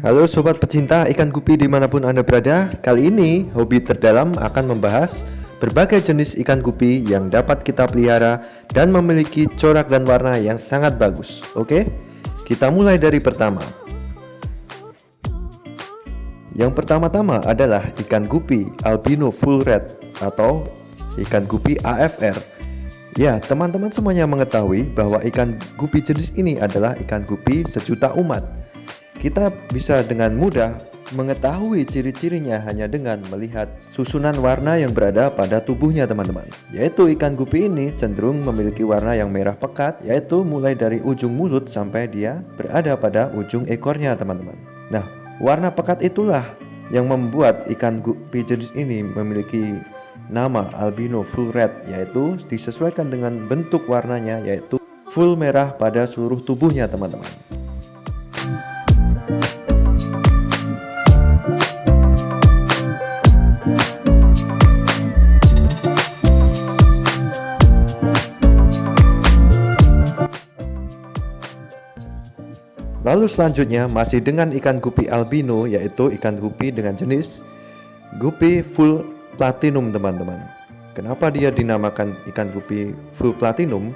Halo sobat pecinta ikan gupi dimanapun Anda berada. Kali ini Hobi Terdalam akan membahas berbagai jenis ikan gupi yang dapat kita pelihara dan memiliki corak dan warna yang sangat bagus. Oke, kita mulai dari pertama. Yang pertama-tama adalah ikan gupi albino full red atau ikan gupi AFR. Ya, teman-teman semuanya mengetahui bahwa ikan gupi jenis ini adalah ikan gupi sejuta umat. Kita bisa dengan mudah mengetahui ciri-cirinya hanya dengan melihat susunan warna yang berada pada tubuhnya teman-teman. Yaitu ikan gupi ini cenderung memiliki warna yang merah pekat, yaitu mulai dari ujung mulut sampai dia berada pada ujung ekornya teman-teman. Nah, warna pekat itulah yang membuat ikan gupi jenis ini memiliki nama albino full red, yaitu disesuaikan dengan bentuk warnanya yaitu full merah pada seluruh tubuhnya teman-teman. Lalu selanjutnya masih dengan ikan gupi albino, yaitu ikan gupi dengan jenis gupi full platinum teman-teman. Kenapa dia dinamakan ikan gupi full platinum?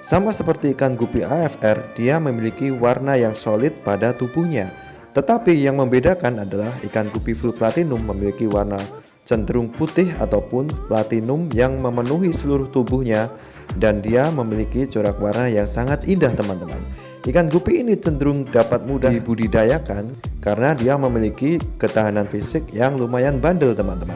Sama seperti ikan gupi AFR, dia memiliki warna yang solid pada tubuhnya. Tetapi yang membedakan adalah ikan gupi full platinum memiliki warna cenderung putih ataupun platinum yang memenuhi seluruh tubuhnya, dan dia memiliki corak warna yang sangat indah teman-teman. Ikan gupi ini cenderung dapat mudah dibudidayakan karena dia memiliki ketahanan fisik yang lumayan bandel teman-teman.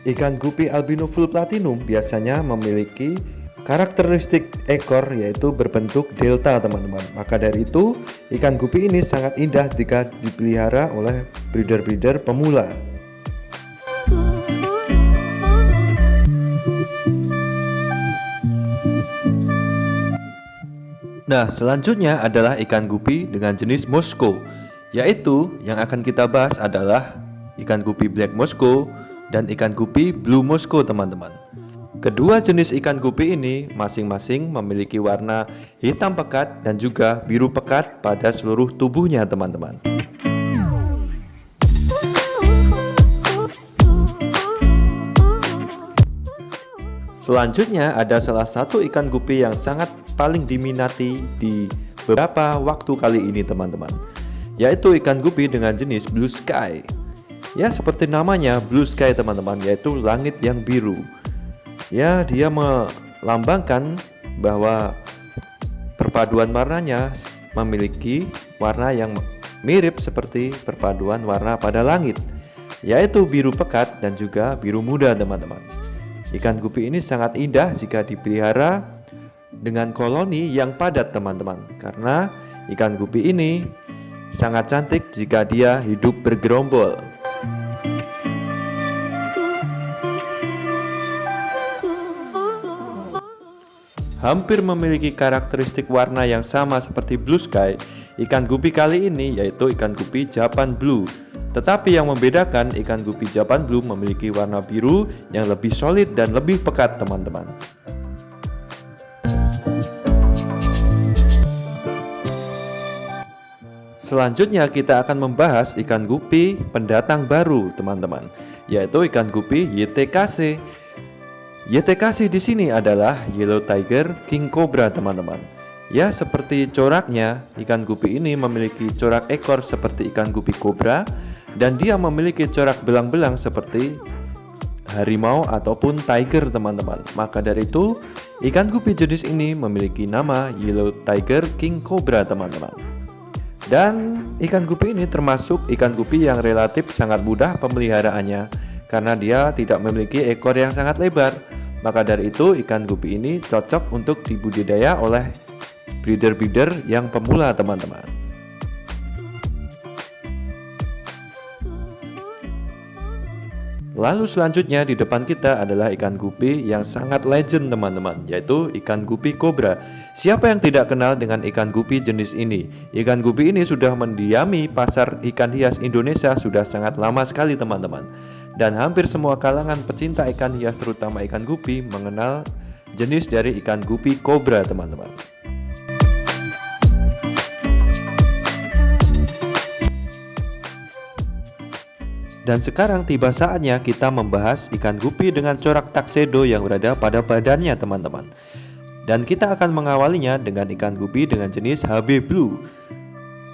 Ikan gupi albino full platinum biasanya memiliki karakteristik ekor yaitu berbentuk delta teman-teman. Maka dari itu ikan gupi ini sangat indah jika dipelihara oleh breeder-breeder pemula. Nah, selanjutnya adalah ikan gupi dengan jenis Moscow, yaitu yang akan kita bahas adalah ikan gupi black Moscow dan ikan gupi blue Moscow teman-teman. Kedua jenis ikan gupi ini masing-masing memiliki warna hitam pekat dan juga biru pekat pada seluruh tubuhnya teman-teman. Selanjutnya ada salah satu ikan gupi yang sangat paling diminati di beberapa waktu kali ini teman-teman, yaitu ikan gupi dengan jenis blue sky. Ya, seperti namanya blue sky teman-teman, yaitu langit yang biru. Ya, dia melambangkan bahwa perpaduan warnanya memiliki warna yang mirip seperti perpaduan warna pada langit, yaitu biru pekat dan juga biru muda teman-teman. Ikan gupi ini sangat indah jika dipelihara dengan koloni yang padat teman-teman, karena ikan gupi ini sangat cantik jika dia hidup bergerombol. Hampir memiliki karakteristik warna yang sama seperti blue sky, ikan gupi kali ini yaitu ikan gupi Japan blue. Tetapi yang membedakan ikan gupi Japan blue memiliki warna biru yang lebih solid dan lebih pekat teman-teman. Selanjutnya kita akan membahas ikan gupi pendatang baru teman-teman, yaitu ikan gupi YTKC. YTKC di sini adalah Yellow Tiger King Cobra teman-teman. Ya, seperti coraknya, ikan gupi ini memiliki corak ekor seperti ikan gupi kobra, dan dia memiliki corak belang-belang seperti harimau ataupun tiger teman-teman. Maka dari itu ikan gupi jenis ini memiliki nama Yellow Tiger King Cobra teman-teman. Dan ikan gupi ini termasuk ikan gupi yang relatif sangat mudah pemeliharaannya karena dia tidak memiliki ekor yang sangat lebar. Maka dari itu ikan gupi ini cocok untuk dibudidaya oleh breeder-breeder yang pemula teman-teman. Lalu selanjutnya di depan kita adalah ikan gupi yang sangat legend teman-teman, yaitu ikan gupi kobra. Siapa yang tidak kenal dengan ikan gupi jenis ini? Ikan gupi ini sudah mendiami pasar ikan hias Indonesia sudah sangat lama sekali teman-teman. Dan hampir semua kalangan pecinta ikan hias terutama ikan gupi mengenal jenis dari ikan gupi kobra teman-teman. Dan sekarang tiba saatnya kita membahas ikan gupi dengan corak tuxedo yang berada pada badannya teman-teman. Dan kita akan mengawalinya dengan ikan gupi dengan jenis HB Blue.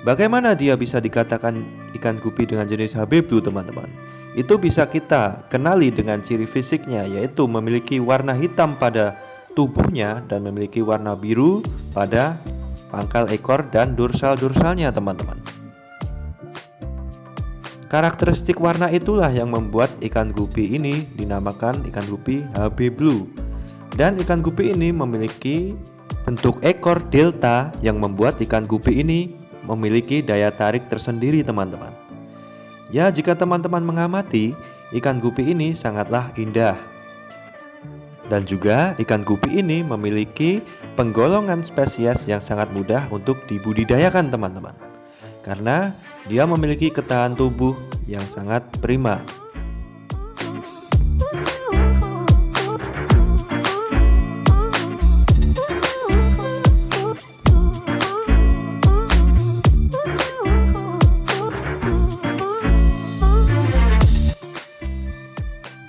Bagaimana dia bisa dikatakan ikan gupi dengan jenis HB Blue teman-teman? Itu bisa kita kenali dengan ciri fisiknya, yaitu memiliki warna hitam pada tubuhnya dan memiliki warna biru pada pangkal ekor dan dorsal-dorsalnya teman-teman. Karakteristik warna itulah yang membuat ikan gupi ini dinamakan ikan gupi HB Blue. Dan ikan gupi ini memiliki bentuk ekor delta yang membuat ikan gupi ini memiliki daya tarik tersendiri teman-teman. Ya, jika teman-teman mengamati, ikan gupi ini sangatlah indah. Dan juga ikan gupi ini memiliki penggolongan spesies yang sangat mudah untuk dibudidayakan teman-teman, karena dia memiliki ketahanan tubuh yang sangat prima.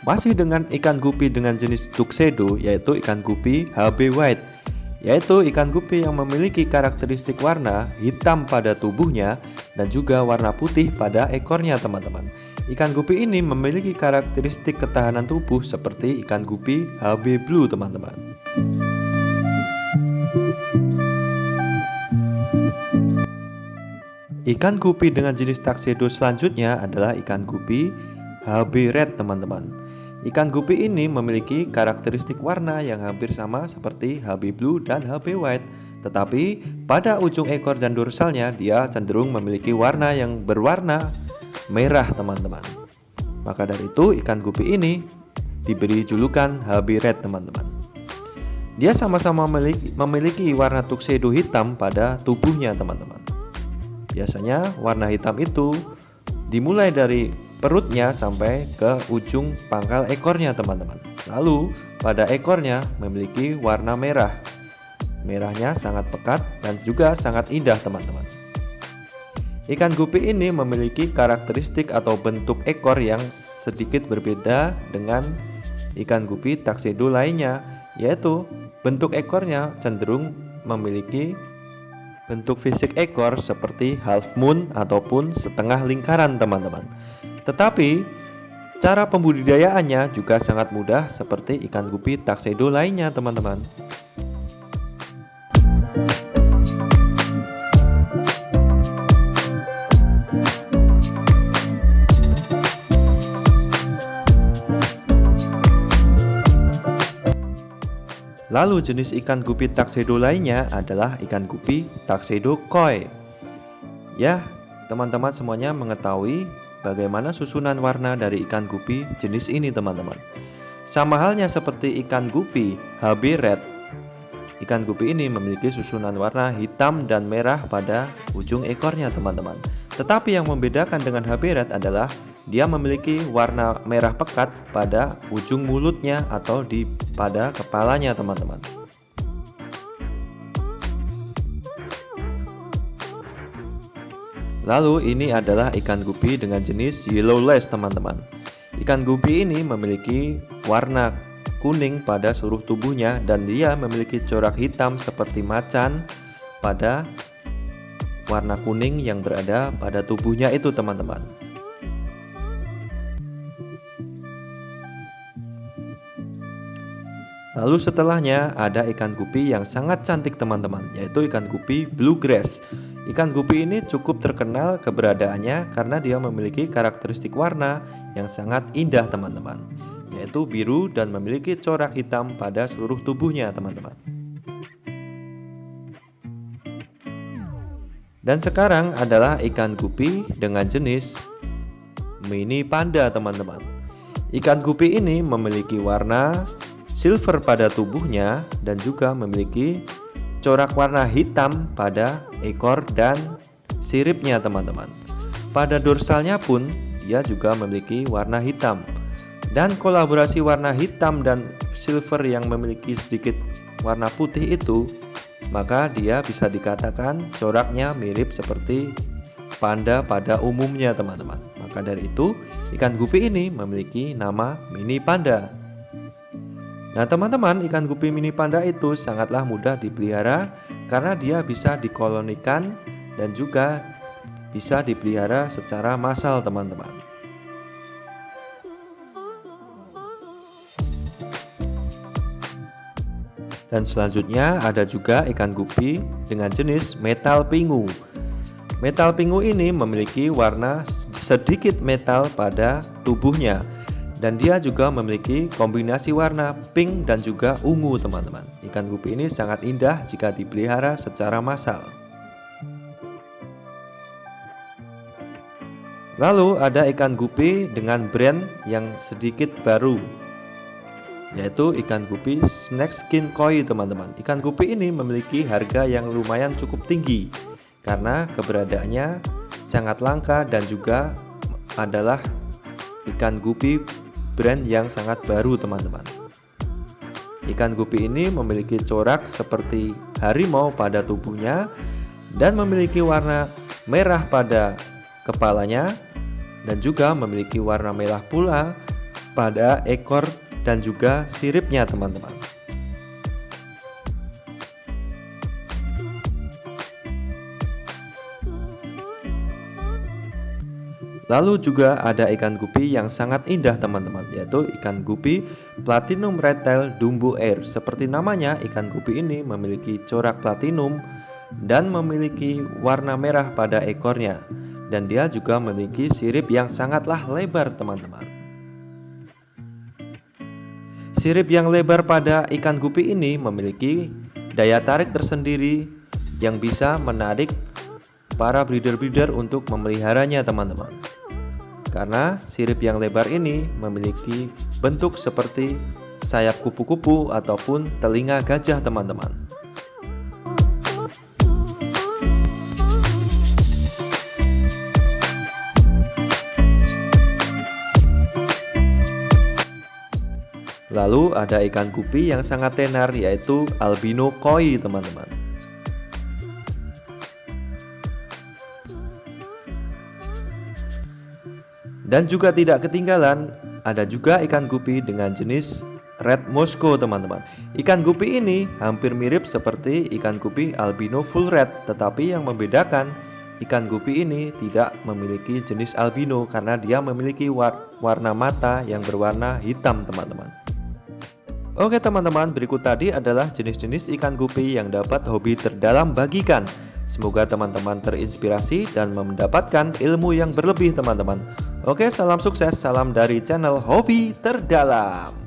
Masih dengan ikan gupi dengan jenis tuxedo, yaitu ikan gupi HB White, yaitu ikan gupi yang memiliki karakteristik warna hitam pada tubuhnya dan juga warna putih pada ekornya teman-teman. Ikan gupi ini memiliki karakteristik ketahanan tubuh seperti ikan gupi HB Blue teman-teman. Ikan gupi dengan jenis tuxedo selanjutnya adalah ikan gupi HB Red teman-teman. Ikan gupi ini memiliki karakteristik warna yang hampir sama seperti HB Blue dan HB White, tetapi pada ujung ekor dan dorsalnya dia cenderung memiliki warna yang berwarna merah teman-teman. Maka dari itu ikan gupi ini diberi julukan HB Red teman-teman. Dia sama-sama memiliki warna tuxedo hitam pada tubuhnya teman-teman. Biasanya warna hitam itu dimulai dari perutnya sampai ke ujung pangkal ekornya teman-teman. Lalu pada ekornya memiliki warna merah. Merahnya sangat pekat dan juga sangat indah teman-teman. Ikan gupi ini memiliki karakteristik atau bentuk ekor yang sedikit berbeda dengan ikan gupi tuxedo lainnya, yaitu bentuk ekornya cenderung memiliki bentuk fisik ekor seperti half moon ataupun setengah lingkaran teman-teman. Tetapi cara pembudidayaannya juga sangat mudah seperti ikan gupi tuxedo lainnya teman-teman. Lalu jenis ikan gupi tuxedo lainnya adalah ikan gupi tuxedo koi. Ya, teman-teman semuanya mengetahui bagaimana susunan warna dari ikan gupi jenis ini teman-teman. Sama halnya seperti ikan gupi HB Red, ikan gupi ini memiliki susunan warna hitam dan merah pada ujung ekornya teman-teman. Tetapi yang membedakan dengan HB Red adalah dia memiliki warna merah pekat pada ujung mulutnya atau pada kepalanya teman-teman. Lalu ini adalah ikan gupi dengan jenis yellow lace teman-teman. Ikan gupi ini memiliki warna kuning pada seluruh tubuhnya dan dia memiliki corak hitam seperti macan pada warna kuning yang berada pada tubuhnya itu teman-teman. Lalu setelahnya ada ikan gupi yang sangat cantik teman-teman, yaitu ikan gupi bluegrass. Ikan gupi ini cukup terkenal keberadaannya karena dia memiliki karakteristik warna yang sangat indah teman-teman, yaitu biru dan memiliki corak hitam pada seluruh tubuhnya teman-teman. Dan sekarang adalah ikan gupi dengan jenis mini panda teman-teman. Ikan gupi ini memiliki warna silver pada tubuhnya dan juga memiliki corak warna hitam pada ekor dan siripnya teman-teman. Pada dorsalnya pun dia juga memiliki warna hitam. Dan kolaborasi warna hitam dan silver yang memiliki sedikit warna putih itu, maka dia bisa dikatakan coraknya mirip seperti panda pada umumnya teman-teman. Maka Maka dari itu, ikan gupi ini memiliki nama mini panda. Nah teman-teman, ikan gupi mini panda itu sangatlah mudah dipelihara karena dia bisa dikolonikan dan juga bisa dipelihara secara massal teman-teman. Dan selanjutnya ada juga ikan gupi dengan jenis metal pingu. Metal pingu ini memiliki warna sedikit metal pada tubuhnya, dan dia juga memiliki kombinasi warna pink dan juga ungu teman-teman. Ikan gupi ini sangat indah jika dipelihara secara massal. Lalu ada ikan gupi dengan brand yang sedikit baru, yaitu ikan gupi snakeskin koi teman-teman. Ikan gupi ini memiliki harga yang lumayan cukup tinggi karena keberadaannya sangat langka dan juga adalah ikan gupi brand yang sangat baru teman-teman. Ikan gupi ini memiliki corak seperti harimau pada tubuhnya dan memiliki warna merah pada kepalanya dan juga memiliki warna merah pula pada ekor dan juga siripnya teman-teman. Lalu juga ada ikan gupi yang sangat indah teman-teman, yaitu ikan gupi platinum red tail dumbo air. Seperti namanya, ikan gupi ini memiliki corak platinum dan memiliki warna merah pada ekornya, dan dia juga memiliki sirip yang sangatlah lebar teman-teman. Sirip yang lebar pada ikan gupi ini memiliki daya tarik tersendiri yang bisa menarik para breeder-breeder untuk memeliharanya teman-teman. Karena sirip yang lebar ini memiliki bentuk seperti sayap kupu-kupu ataupun telinga gajah teman-teman. Lalu ada ikan gupi yang sangat tenar, yaitu albino koi teman-teman. Dan juga tidak ketinggalan, ada juga ikan gupi dengan jenis red Moscow teman-teman. Ikan gupi ini hampir mirip seperti ikan gupi albino full red, tetapi yang membedakan ikan gupi ini tidak memiliki jenis albino karena dia memiliki warna mata yang berwarna hitam teman-teman. Oke teman-teman, berikut tadi adalah jenis-jenis ikan gupi yang dapat Hobi Terdalam bagikan. Semoga teman-teman terinspirasi dan mendapatkan ilmu yang berlebih teman-teman. Oke, salam sukses, salam dari channel Hobi Terdalam.